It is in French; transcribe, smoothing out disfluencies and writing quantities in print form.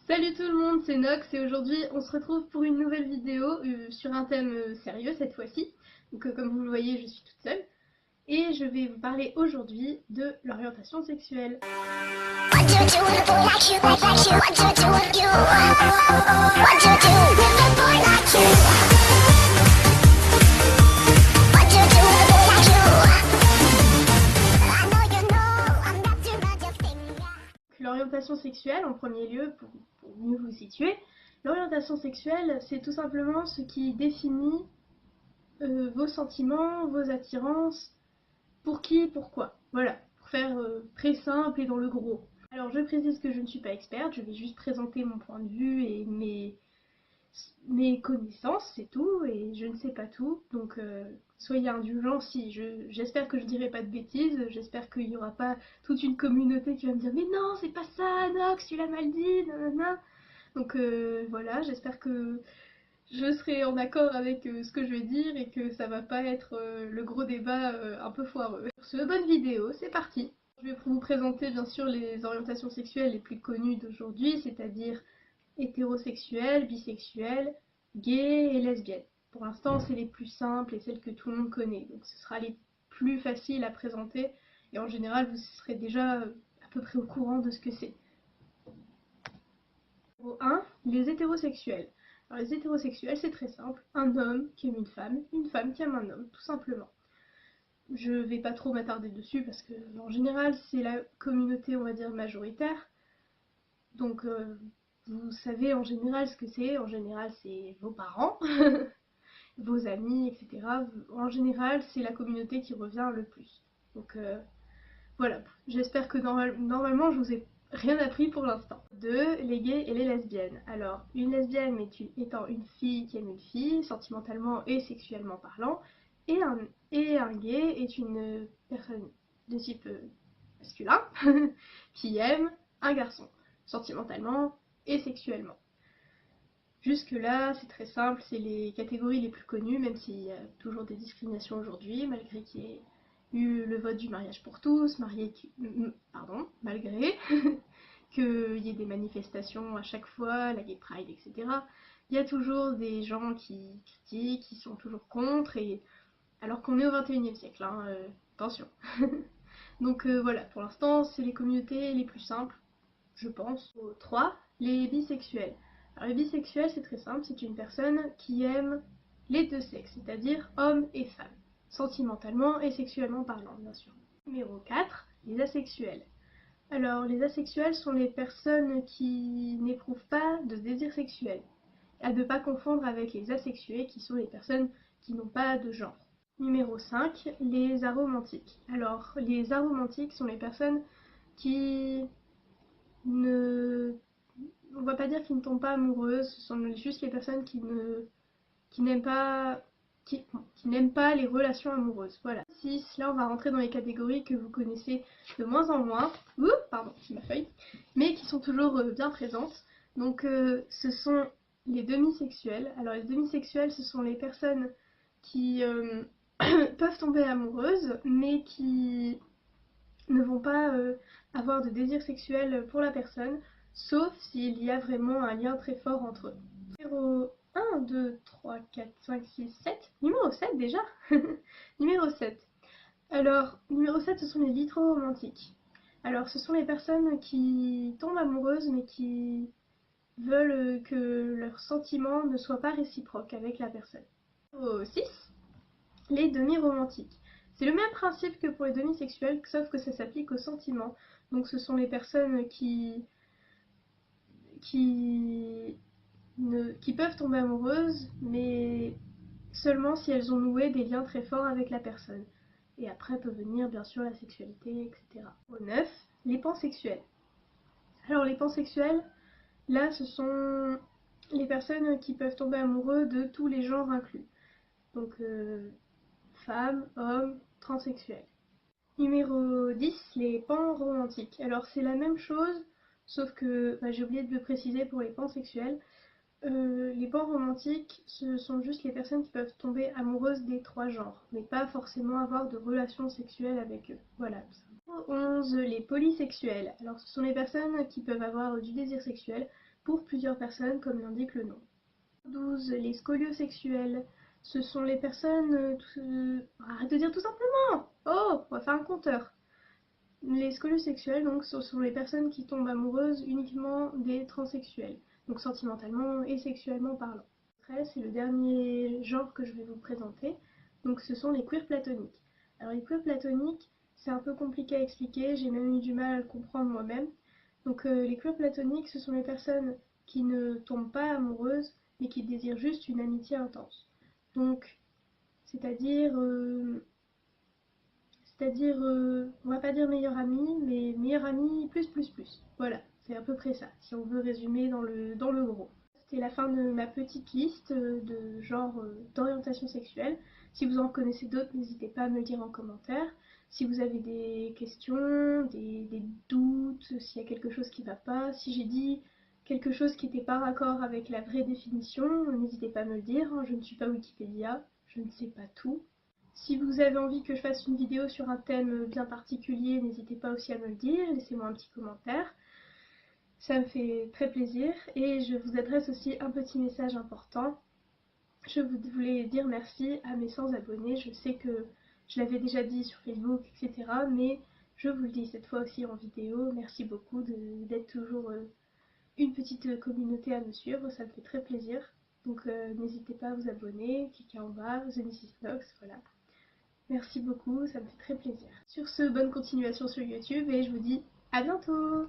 Salut tout le monde, c'est Nox et aujourd'hui on se retrouve pour une nouvelle vidéo sur un thème sérieux cette fois-ci. Donc comme vous le voyez, je suis toute seule et je vais vous parler aujourd'hui de l'orientation sexuelle. L'orientation sexuelle, en premier lieu, pour mieux vous situer, l'orientation sexuelle, c'est tout simplement ce qui définit vos sentiments, vos attirances, pour qui, pourquoi. Voilà, pour faire très simple et dans le gros. Alors je précise que je ne suis pas experte, je vais juste présenter mon point de vue et mes connaissances, c'est tout, et je ne sais pas tout, donc soyez indulgents si j'espère que je dirai pas de bêtises, j'espère qu'il n'y aura pas toute une communauté qui va me dire mais non c'est pas ça Nox, tu l'as mal dit, nanana. Donc voilà, j'espère que je serai en accord avec ce que je vais dire et que ça va pas être le gros débat un peu foireux. Sur ce, bonne vidéo, c'est parti. Je vais vous présenter bien sûr les orientations sexuelles les plus connues d'aujourd'hui, c'est-à-dire hétérosexuelle, bisexuelle, gay et lesbienne. Pour l'instant, c'est les plus simples et celles que tout le monde connaît, donc ce sera les plus faciles à présenter et en général, vous serez déjà à peu près au courant de ce que c'est. Numéro 1, les hétérosexuels. Alors les hétérosexuels, c'est très simple, un homme qui aime une femme qui aime un homme, tout simplement. Je vais pas trop m'attarder dessus parce que en général, c'est la communauté, on va dire, majoritaire. Donc vous savez en général ce que c'est, en général c'est vos parents, vos amis, etc. En général c'est la communauté qui revient le plus. Donc voilà, j'espère que normalement je vous ai rien appris pour l'instant. 2. Les gays et les lesbiennes. Alors une lesbienne étant une fille qui aime une fille, sentimentalement et sexuellement parlant, et un gay est une personne de type masculin qui aime un garçon, sentimentalement et sexuellement. Jusque là, c'est très simple, c'est les catégories les plus connues, même s'il y a toujours des discriminations aujourd'hui, malgré qu'il y ait eu le vote du mariage pour tous, malgré qu'il y ait des manifestations à chaque fois, la Gay Pride, etc. Il y a toujours des gens qui critiquent, qui sont toujours contre, et alors qu'on est au 21e siècle, hein, attention. Donc voilà, pour l'instant, c'est les communautés les plus simples, je pense. 3. Les bisexuels. Alors les bisexuels, c'est très simple, c'est une personne qui aime les deux sexes, c'est-à-dire hommes et femmes, sentimentalement et sexuellement parlant, bien sûr. Numéro 4. Les asexuels. Alors les asexuels sont les personnes qui n'éprouvent pas de désir sexuel, à ne pas confondre avec les asexués qui sont les personnes qui n'ont pas de genre. Numéro 5, les aromantiques. Alors, les aromantiques sont les personnes qui ne... On va pas dire qu'ils ne tombent pas amoureuses, ce sont juste les personnes qui n'aiment pas... Qui n'aiment pas les relations amoureuses. Voilà. 6, là on va rentrer dans les catégories que vous connaissez de moins en moins. Ouh, pardon, c'est ma feuille. Mais qui sont toujours bien présentes. Donc ce sont les demisexuels. Alors les demisexuels, ce sont les personnes qui peuvent tomber amoureuses, mais qui ne vont pas avoir de désir sexuel pour la personne, sauf s'il y a vraiment un lien très fort entre eux. Numéro 1, 2, 3, 4, 5, 6, 7. Numéro 7 déjà. Numéro 7. Alors, numéro 7, ce sont les vitro-romantiques. Alors, ce sont les personnes qui tombent amoureuses, mais qui veulent que leurs sentiments ne soient pas réciproques avec la personne. Numéro 6. Les demi-romantiques. C'est le même principe que pour les demisexuels, sauf que ça s'applique aux sentiments. Donc ce sont les personnes qui peuvent tomber amoureuses, mais seulement si elles ont noué des liens très forts avec la personne. Et après peut venir bien sûr la sexualité, etc. Au 9, les pansexuels. Alors les pansexuels, là ce sont les personnes qui peuvent tomber amoureux de tous les genres inclus. Donc femmes, hommes, transsexuels. Numéro 10, les panromantiques. Alors c'est la même chose, sauf que j'ai oublié de le préciser pour les pansexuels. Les panromantiques, ce sont juste les personnes qui peuvent tomber amoureuses des trois genres, mais pas forcément avoir de relations sexuelles avec eux. Voilà. 11, les polysexuels. Alors ce sont les personnes qui peuvent avoir du désir sexuel pour plusieurs personnes comme l'indique le nom. 12. Les scoliosexuels. Ce sont les personnes... Arrête de dire tout simplement. Oh, on va faire un compteur. Les scoliosexuels, donc, ce sont les personnes qui tombent amoureuses uniquement des transsexuels, donc sentimentalement et sexuellement parlant. Après, c'est le dernier genre que je vais vous présenter, donc ce sont les queers platoniques. Alors les queers platoniques, c'est un peu compliqué à expliquer, j'ai même eu du mal à le comprendre moi-même. Donc les queers platoniques, ce sont les personnes qui ne tombent pas amoureuses, mais qui désirent juste une amitié intense. Donc, c'est-à-dire on va pas dire meilleur ami, mais meilleur ami plus plus plus. Voilà, c'est à peu près ça, si on veut résumer dans le gros. C'était la fin de ma petite liste de genres d'orientation sexuelle. Si vous en connaissez d'autres, n'hésitez pas à me le dire en commentaire. Si vous avez des questions, des doutes, s'il y a quelque chose qui ne va pas, si j'ai dit quelque chose qui n'était pas raccord avec la vraie définition, n'hésitez pas à me le dire. Je ne suis pas Wikipédia, je ne sais pas tout. Si vous avez envie que je fasse une vidéo sur un thème bien particulier, n'hésitez pas aussi à me le dire, laissez-moi un petit commentaire. Ça me fait très plaisir et je vous adresse aussi un petit message important. Je voulais dire merci à mes 100 abonnés. Je sais que je l'avais déjà dit sur Facebook, etc. Mais je vous le dis cette fois aussi en vidéo. Merci beaucoup d'être toujours une petite communauté à me suivre. Ça me fait très plaisir. Donc n'hésitez pas à vous abonner, cliquez en bas, The Mrs. Knox, voilà. Merci beaucoup, ça me fait très plaisir. Sur ce, bonne continuation sur YouTube et je vous dis à bientôt!